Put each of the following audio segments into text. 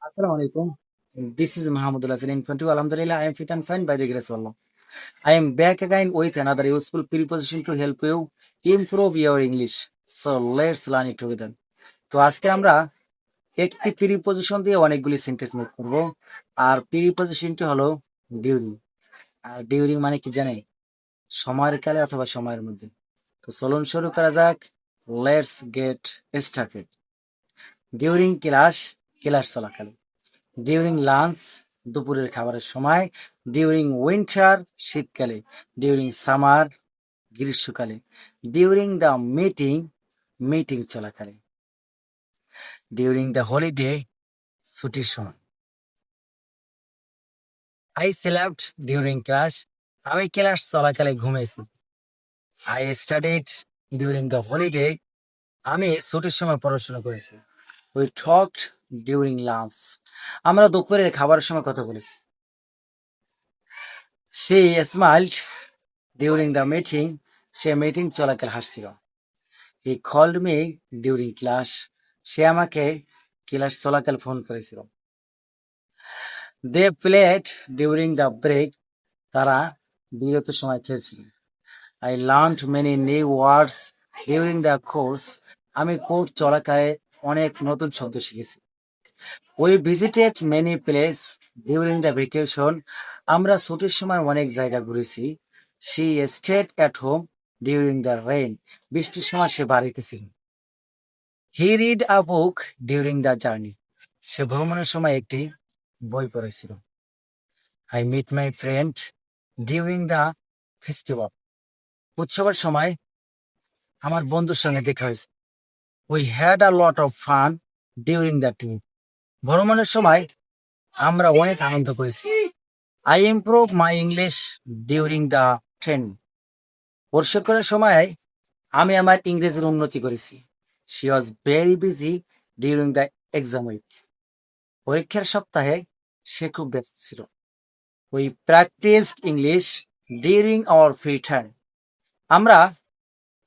Assalamu alaikum. This is Mahamudullah Hassan in front of you. Alhamdulillah, I am fit and fine by the grace of Allah. I am back again with another useful preposition to help you improve your English. So let's learn it together. তো আজকে আমরা একটি preposition দিয়ে অনেকগুলি sentence make করব। আর প্রিপজিশনটি হলো during. আর during মানে কি জানে? সময়ের কালে অথবা সময়ের মধ্যে। তো চলুন শুরু করা যাক। Let's get started. During class চলাকালে। ডিউরিং লাঞ্চ দুপুরের খাবারের সময়, ডিউরিং উইন্টার শীতকালে, ডিউরিং সামার গ্রীষ্মকালে, ডিউরিং দ্য মিটিং চলাকালে, ডিউরিং দ্য হলিডে ছুটির সময়। আই স্লেপ্ট ডিউরিং ক্লাস, আমি ক্লাস চলাকালে ঘুমিয়েছি। I studied during the holiday, আমি ছুটির সময় পড়াশোনা করেছি। উই টকড ডিউরিং লাঞ্চ, আমরা দুপুরের খাবারের সময় কথা বলেছি। সে স্মাইলড ডিউরিং দ্য মিটিং, সে মিটিং চলাকালে হাসছিল। He called me during class, সে আমাকে ক্লাস চলাকালে ফোন করেছিল। They played during the break, তারা বিরতির সময় খেলছিল। I learned many new words during the course, আমি কোর্স চলাকালে অনেক নতুন শব্দ শিখেছি। We visited many place during the vacation, আমরা ছুটির সময় অনেক জায়গা ঘুরেছি। She stayed at home during the rain, বৃষ্টির সময় সে বাড়িতে ছিল। He read a book during the journey, সে ভ্রমণের সময় একটি বই পড়েছিল। I meet my friend during the festival, উৎসবের সময় আমার বন্ধুর সঙ্গে দেখা হয়েছে। We had a lot of fun during the trip, ভ্রমণের সময় আমরা অনেক আনন্দ করেছি। I improve my English during the training, প্রশিক্ষণের সময় আমি আমার ইংরেজির উন্নতি করেছি। She was very busy during the exam week, পরীক্ষার সপ্তাহে সে খুব ব্যস্ত ছিল। We practised English during our free time, আমরা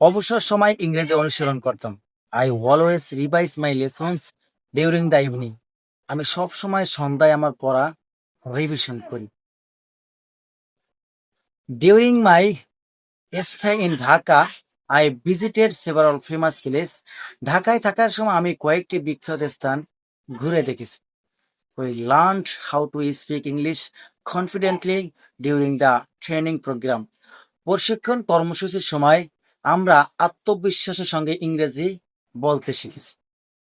অবসর সময় ইংরেজি অনুশীলন করতাম। I always revise my lessons during the evening, আমি সব সময় সন্ধ্যায় আমার পড়া রিভিশন করি। During my stay in Dhaka I visited several famous place, ঢাকায় থাকার সময় আমি কয়েকটি বিখ্যাত স্থান ঘুরে দেখেছি। We learned how to speak English confidently during the training programme, প্রশিক্ষণ কর্মসূচির সময় আমরা আত্মবিশ্বাসের সঙ্গে ইংরেজি বলতে শিখেছি।